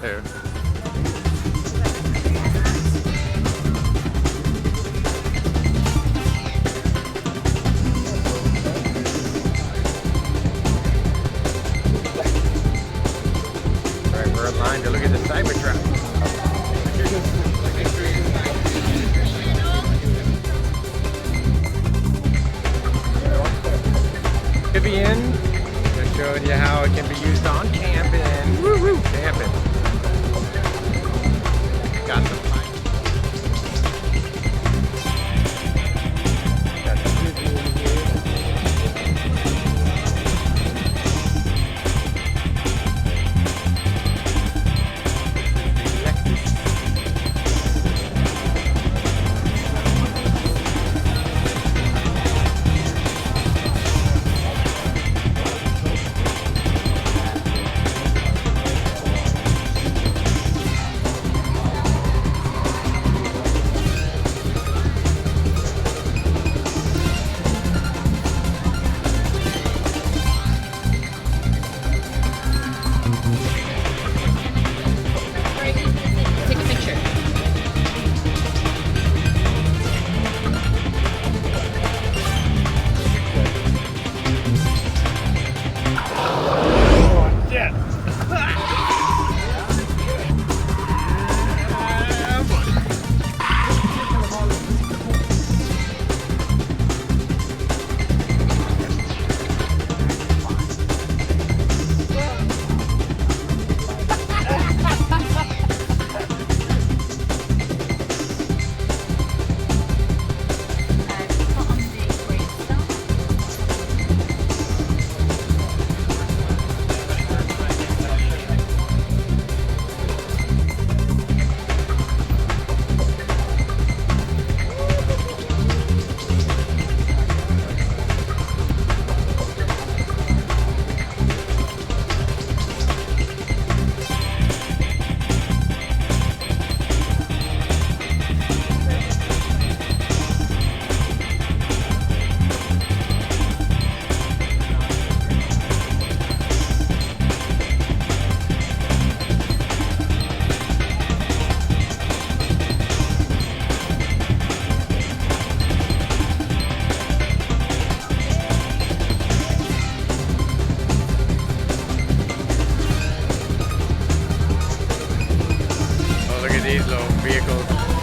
There. Alright, we're in line to look at the Cybertruck. Could be in. Just showing you how it can be used on camping. Woo-hoo, camping. Got some fun. Got the Disney in here. Take a picture. Oh, shit. Oh, look at these little vehicles.